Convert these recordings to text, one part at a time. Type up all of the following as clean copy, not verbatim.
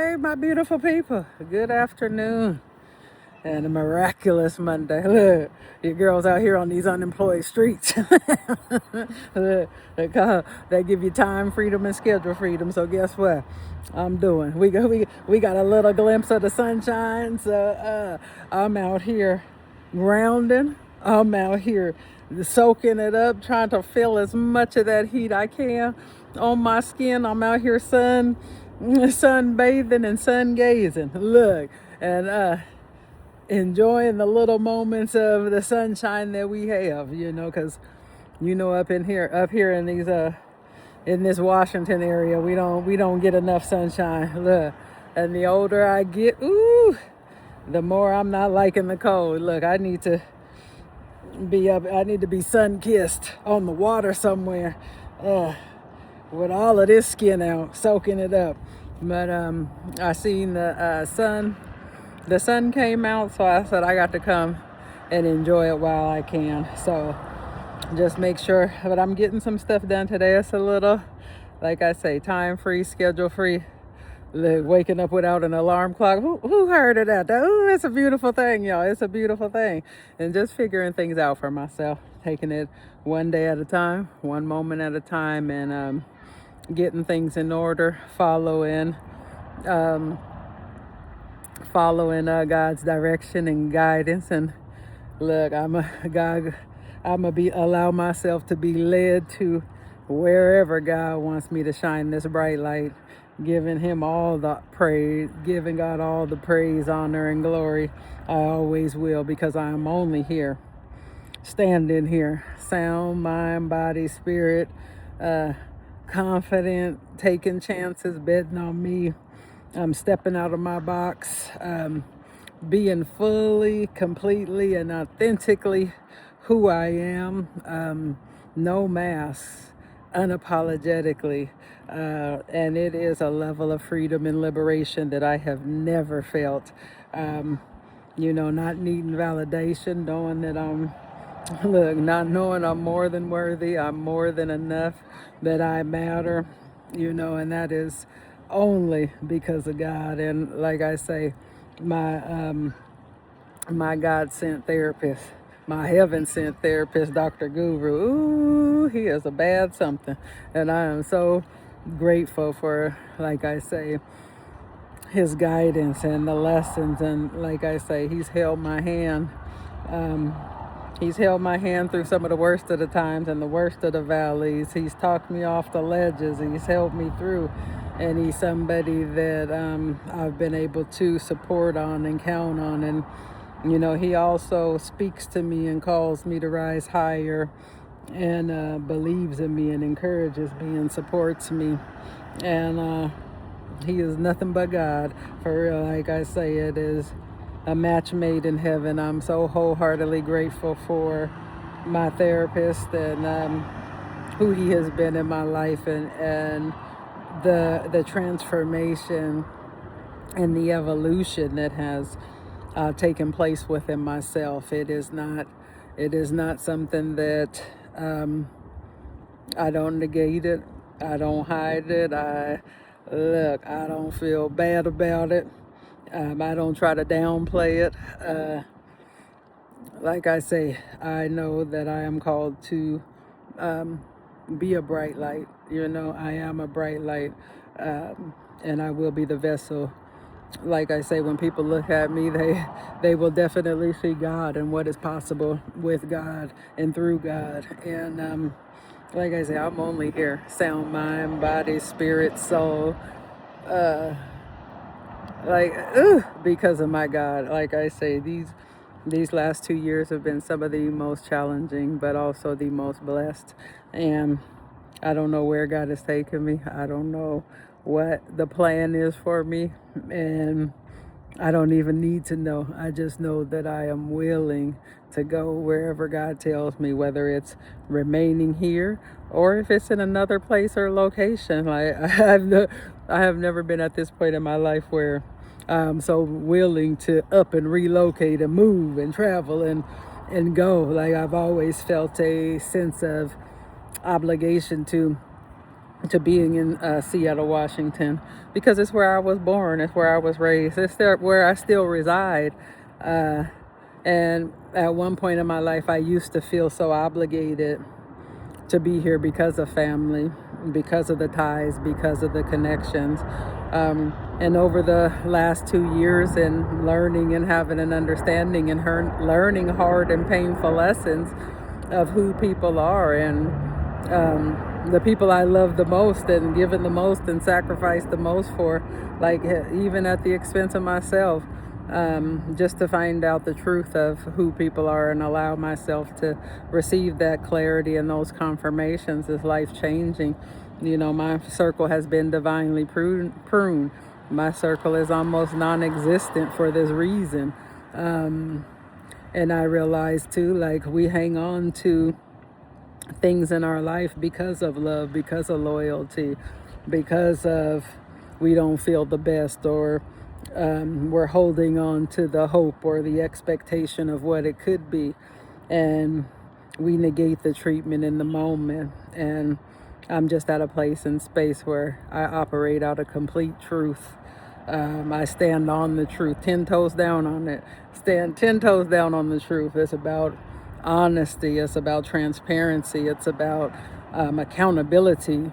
Hey, my beautiful people. Good afternoon. And a miraculous Monday. Look, your girls out here on these unemployed streets. Look, they give you time freedom and schedule freedom. So guess what? I'm doing. We got a little glimpse of the sunshine. So I'm out here grounding. I'm out here soaking it up, trying to feel as much of that heat I can on my skin. I'm out here sunbathing and sun gazing. Look, and enjoying the little moments of the sunshine that we have, because up here in this Washington area, we don't get enough sunshine. Look, and the older I get, the more I'm not liking the cold. Look, I need to be sun kissed on the water somewhere, with all of this skin out, soaking it up. But I seen the sun. The sun came out, so I said I got to come and enjoy it while I can. So just make sure that I'm getting some stuff done today. It's a little, like I say, time free, schedule free. Waking up without an alarm clock. Who heard of that? Ooh, it's a beautiful thing, y'all. It's a beautiful thing. And just figuring things out for myself, taking it one day at a time, one moment at a time, and getting things in order, following God's direction and guidance. And look, allow myself to be led to wherever God wants me to shine this bright light, giving him all the praise, giving God all the praise, honor, and glory. I always will, because I am only here, standing here, sound, mind, body, spirit, confident, taking chances, betting on me. I'm stepping out of my box, being fully, completely, and authentically who I am. No masks, unapologetically. And it is a level of freedom and liberation that I have never felt. Not needing validation, knowing that not knowing I'm more than worthy, I'm more than enough, that I matter, and that is only because of God. And like I say, my God sent therapist, my heaven sent therapist, Dr. Guru, he is a bad something. And I am so grateful for, like I say, his guidance and the lessons. And like I say, he's held my hand. He's held my hand through some of the worst of the times and the worst of the valleys. He's talked me off the ledges. He's helped me through. And he's somebody that I've been able to support on and count on. And, he also speaks to me and calls me to rise higher, and believes in me and encourages me and supports me. And he is nothing but God. For real, like I say, it is a match made in heaven. I'm so wholeheartedly grateful for my therapist and who he has been in my life, and the transformation and the evolution that has taken place within myself. It is not something that I don't negate it. I don't hide it. I don't feel bad about it. I don't try to downplay it. Like I say, I know that I am called to be a bright light. I am a bright light, and I will be the vessel. Like I say, when people look at me, they will definitely see God and what is possible with God and through God. And like I say, I'm only here, sound mind, body, spirit, soul, because of my God. Like I say, these last 2 years have been some of the most challenging, but also the most blessed. And I don't know where God has taken me. I don't know what the plan is for me, and I don't even need to know. I just know that I am willing to go wherever God tells me, whether it's remaining here or if it's in another place or location. Like I have never been at this point in my life where I'm so willing to up and relocate and move and travel and go. Like I've always felt a sense of obligation to to being in Seattle, Washington, because it's where I was born, it's where I was raised, it's there where I still reside. Uh, and at one point in my life, I used to feel so obligated to be here because of family, because of the ties, because of the connections. And over the last 2 years, and learning and having an understanding and learning hard and painful lessons of who people are, and the people I love the most and given the most and sacrificed the most for, like even at the expense of myself, just to find out the truth of who people are and allow myself to receive that clarity and those confirmations is life changing. My circle has been divinely pruned. My circle is almost non-existent for this reason. And I realize too, like, we hang on to things in our life because of love, because of loyalty, because of we don't feel the best, or we're holding on to the hope or the expectation of what it could be, and we negate the treatment in the moment. And I'm just at a place and space where I operate out of complete truth. I stand on the truth, 10 toes down on it. Stand 10 toes down on the truth. It's about honesty, it's about transparency, it's about accountability,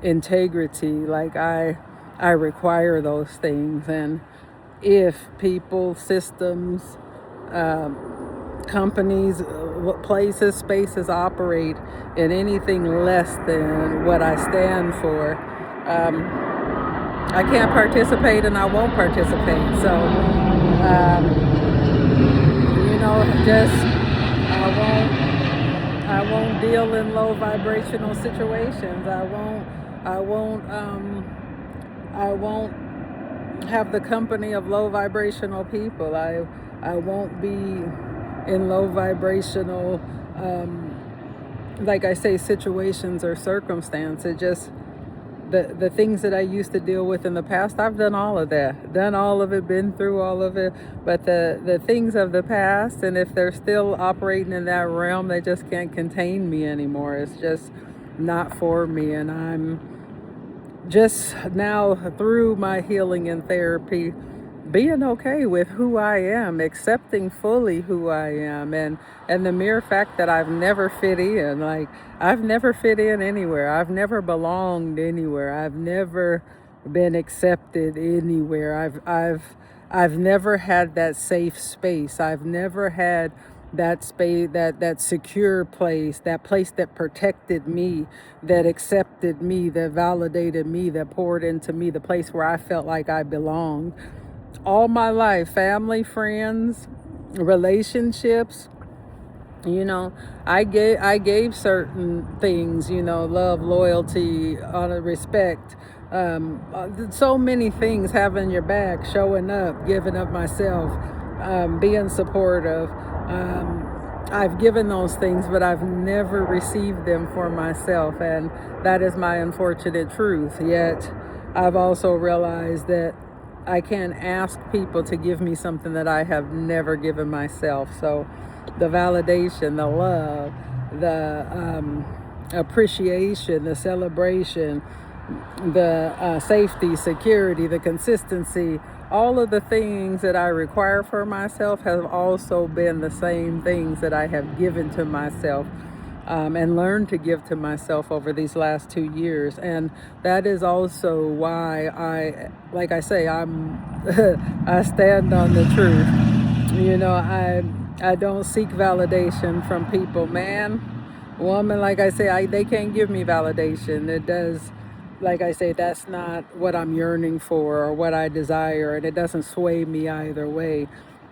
integrity. Like, I require those things. And if people, systems, companies, places, spaces operate in anything less than what I stand for, I can't participate and I won't participate. So, just I won't deal in low vibrational situations. I won't have the company of low vibrational people. I won't be in low vibrational, like I say, situations or circumstances. Just the things that I used to deal with in the past, I've done all of that, done all of it, been through all of it. But the things of the past, and if they're still operating in that realm, they just can't contain me anymore. It's just not for me. And I'm just now, through my healing and therapy, being okay with who I am, accepting fully who I am, and the mere fact that I've never fit in. Like, I've never fit in anywhere. I've never belonged anywhere. I've never been accepted anywhere. I've never had that safe space. I've never had that space, that secure place, that place that protected me, that accepted me, that validated me, that poured into me, the place where I felt like I belonged. All my life, family, friends, relationships, I gave certain things, love, loyalty, honor, respect, so many things, having your back, showing up, giving up myself, being supportive. I've given those things, but I've never received them for myself, and that is my unfortunate truth. Yet I've also realized that I can't ask people to give me something that I have never given myself. So the validation, the love, the appreciation, the celebration, the safety, security, the consistency, all of the things that I require for myself have also been the same things that I have given to myself, and learned to give to myself over these last 2 years. And that is also why like I say, I stand on the truth. I don't seek validation from people, man, woman. Like I say, they can't give me validation. It does. Like I say, that's not what I'm yearning for or what I desire, and it doesn't sway me either way.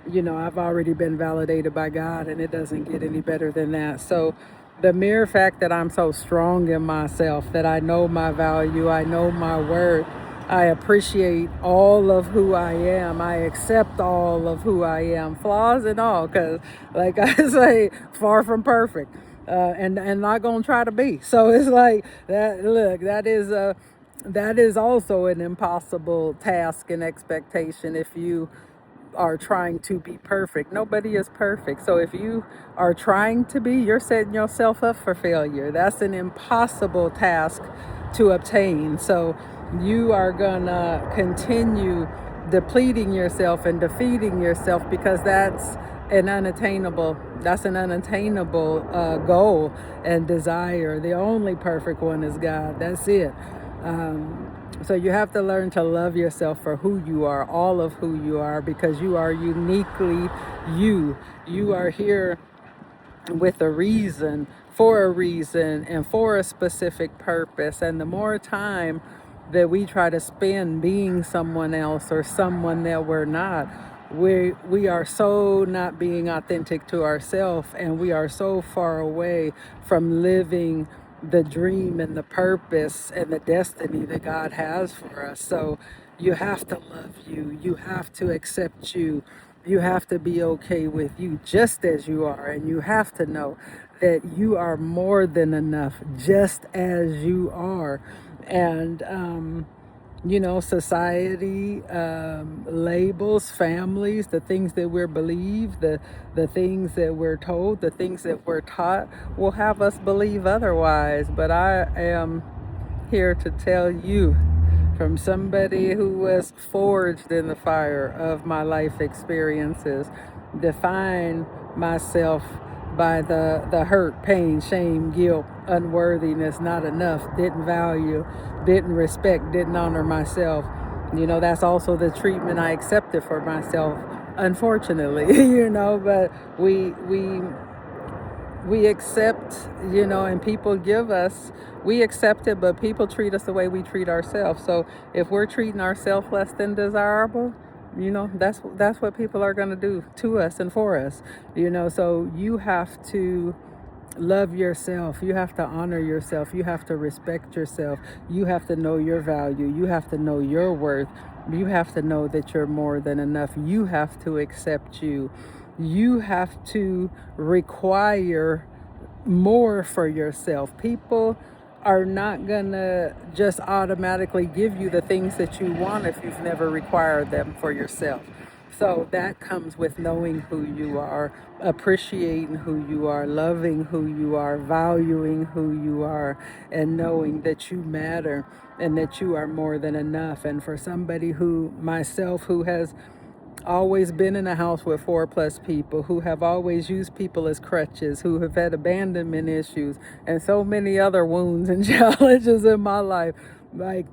I've already been validated by God, and it doesn't get any better than that. So the mere fact that I'm so strong in myself, that I know my value, I know my worth, I appreciate all of who I am, I accept all of who I am, flaws and all, because, like I say, far from perfect. And not gonna try to be. So it's like that. Look, that is also an impossible task and expectation if you are trying to be perfect. Nobody is perfect. So if you are trying to be, you're setting yourself up for failure. That's an impossible task to obtain. So you are gonna continue depleting yourself and defeating yourself, because that's an unattainable goal and desire. The only perfect one is God. That's it. So you have to learn to love yourself for who you are, all of who you are, because you are uniquely you. You are here with a reason, for a reason, and for a specific purpose. And the more time that we try to spend being someone else or someone that we're not, we are so not being authentic to ourselves, and we are so far away from living the dream and the purpose and the destiny that God has for us. So you have to love you. You have to accept you. You have to be okay with you just as you are. And you have to know that you are more than enough just as you are. And, society, labels, families, the things that we're believed, the things that we're told, the things that we're taught will have us believe otherwise. But I am here to tell you, from somebody who was forged in the fire of my life experiences, define myself by the hurt, pain, shame, guilt, unworthiness, not enough, didn't value, didn't respect, didn't honor myself. That's also the treatment I accepted for myself, unfortunately. But we accept, and people give us, we accept it, but people treat us the way we treat ourselves. So if we're treating ourselves less than desirable, that's what people are going to do to us and for us. So you have to love yourself. You have to honor yourself. You have to respect yourself. You have to know your value. You have to know your worth. You have to know that you're more than enough. You have to accept you. You have to require more for yourself. People are not gonna just automatically give you the things that you want if you've never required them for yourself. So that comes with knowing who you are, appreciating who you are, loving who you are, valuing who you are, and knowing that you matter and that you are more than enough. And for somebody myself, who has always been in a house with 4+ people, who have always used people as crutches, who have had abandonment issues and so many other wounds and challenges in my life, like,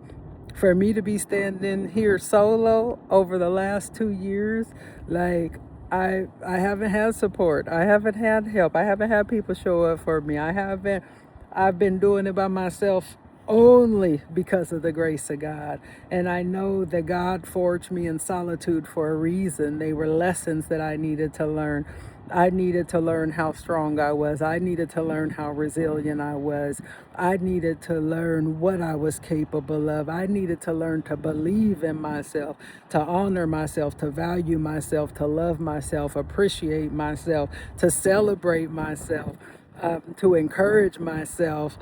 for me to be standing here solo over the last 2 years, like, I haven't had support. I haven't had help. I haven't had people show up for me. I've been doing it by myself only because of the grace of God. And I know that God forged me in solitude for a reason. They were lessons that I needed to learn. I needed to learn how strong I was. I needed to learn how resilient I was. I needed to learn what I was capable of. I needed to learn to believe in myself, to honor myself, to value myself, to love myself, appreciate myself, to celebrate myself, to encourage myself.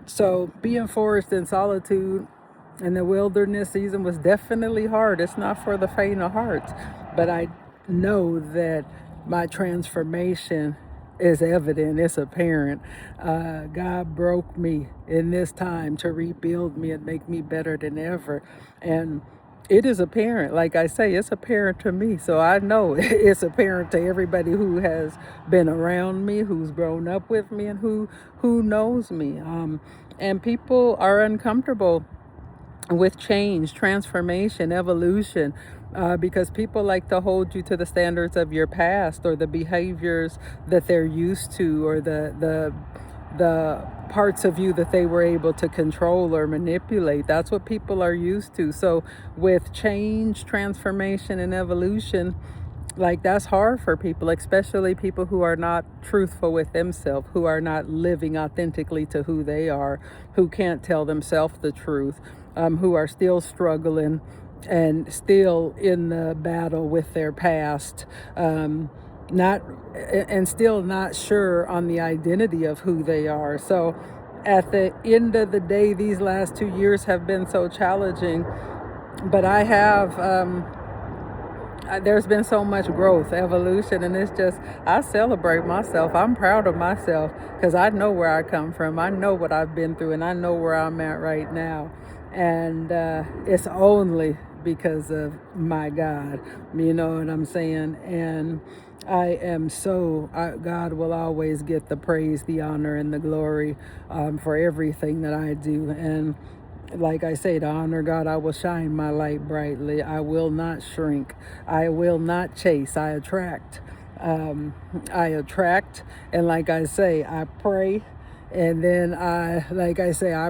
So being forced in solitude in the wilderness season was definitely hard. It's not for the faint of heart, but I know that my transformation is evident, it's apparent. God broke me in this time to rebuild me and make me better than ever. And it is apparent, like I say, it's apparent to me. So I know it's apparent to everybody who has been around me, who's grown up with me, and who knows me. And people are uncomfortable with change, transformation, evolution, because people like to hold you to the standards of your past, or the behaviors that they're used to, or the parts of you that they were able to control or manipulate. That's what people are used to. So with change, transformation, and evolution, like, that's hard for people, especially people who are not truthful with themselves, who are not living authentically to who they are, who can't tell themselves the truth, who are still struggling and still in the battle with their past, not and still not sure on the identity of who they are. So at the end of the day, these last 2 years have been so challenging, but I have there's been so much growth, evolution, and it's just, I celebrate myself. I'm proud of myself because I know where I come from. I know what I've been through, and I know where I'm at right now. And it's only because of my God, you know what I'm saying? And God will always get the praise, the honor, and the glory for everything that I do. And like I say, to honor God, I will shine my light brightly. I will not shrink. I will not chase. I attract. I attract. And like I say, I pray. And then I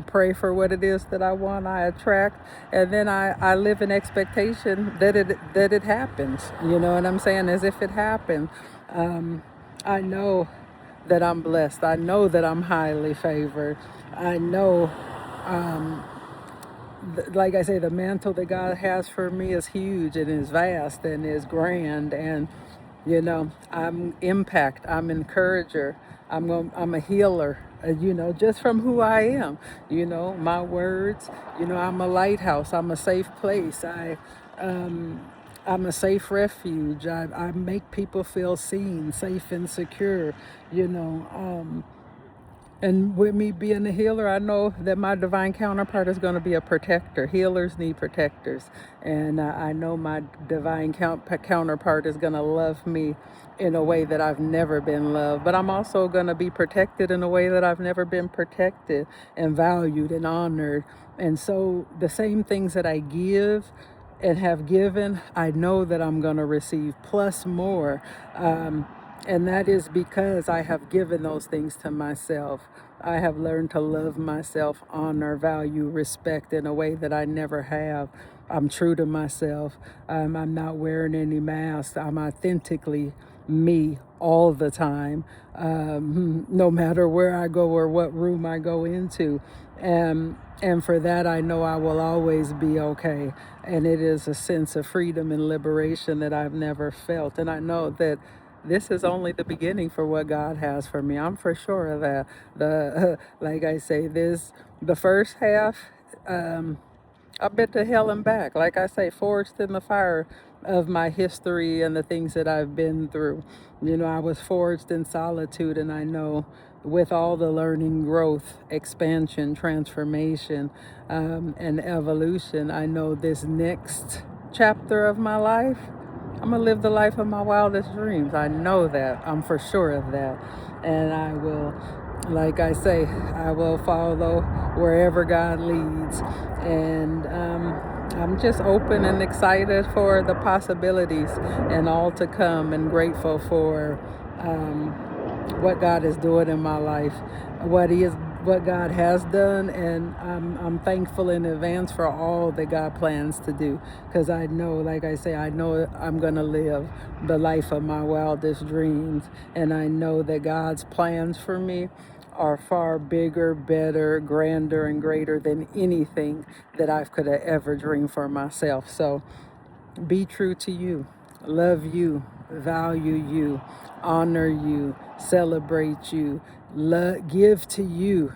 pray for what it is that I want. I attract. And then I live in expectation that it happens. You know what I'm saying? As if it happened. I know that I'm blessed. I know that I'm highly favored. I know like I say, the mantle that God has for me is huge and is vast and is grand. And, I'm impact, I'm encourager, I'm a healer, just from who I am, my words, I'm a lighthouse, I'm a safe place. I'm a safe refuge. I make people feel seen, safe and secure, you know. And with me being a healer, I know that my divine counterpart is going to be a protector. Healers need protectors. And I know my divine counterpart is going to love me in a way that I've never been loved. But I'm also going to be protected in a way that I've never been protected, and valued and honored. And so the same things that I give and have given, I know that I'm going to receive plus more. And that is because I have given those things to myself. I have learned to love myself, honor, value, respect in a way that I never have. I'm true to myself. I'm not wearing any masks. I'm authentically me all the time, no matter where I go or what room I go into. And for that, I know I will always be okay. And it is a sense of freedom and liberation that I've never felt. And I know that this is only the beginning for what God has for me. I'm for sure of that. Like I say, the first half, I've been to hell and back. Like I say, forged in the fire of my history and the things that I've been through. I was forged in solitude, and I know with all the learning, growth, expansion, transformation, and evolution, I know this next chapter of my life, I'm going to live the life of my wildest dreams. I know that. I'm for sure of that. And I will, like I say, I will follow wherever God leads. And I'm just open and excited for the possibilities and all to come, and grateful for what God is doing in my life, what God has done, and I'm thankful in advance for all that God plans to do, because I know, like I say, I know I'm going to live the life of my wildest dreams, and I know that God's plans for me are far bigger, better, grander, and greater than anything that I could have ever dreamed for myself. So be true to you, love you, value you, honor you, celebrate you, give to you,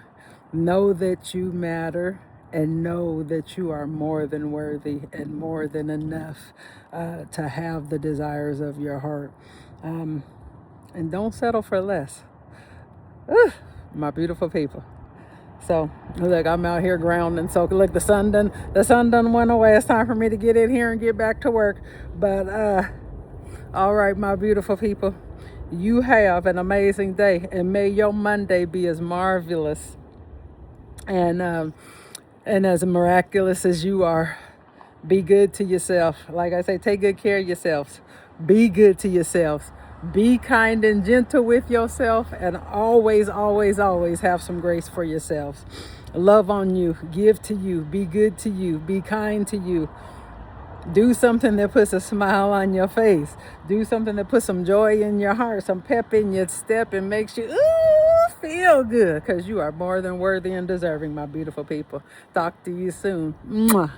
know that you matter, and know that you are more than worthy and more than enough to have the desires of your heart. And don't settle for less. My beautiful people. So look, I'm out here grounding. So look, the sun done went away. It's time for me to get in here and get back to work. But all right, my beautiful people, you have an amazing day, and may your Monday be as marvelous and as miraculous as you are. Be good to yourself. Like I say, take good care of yourselves. Be good to yourselves. Be kind and gentle with yourself, and always, always, always have some grace for yourselves. Love on you, give to you, be good to you, be kind to you. Do something that puts a smile on your face. Do something that puts some joy in your heart, some pep in your step, and makes you feel good, because you are more than worthy and deserving, my beautiful people. Talk to you soon. Mwah.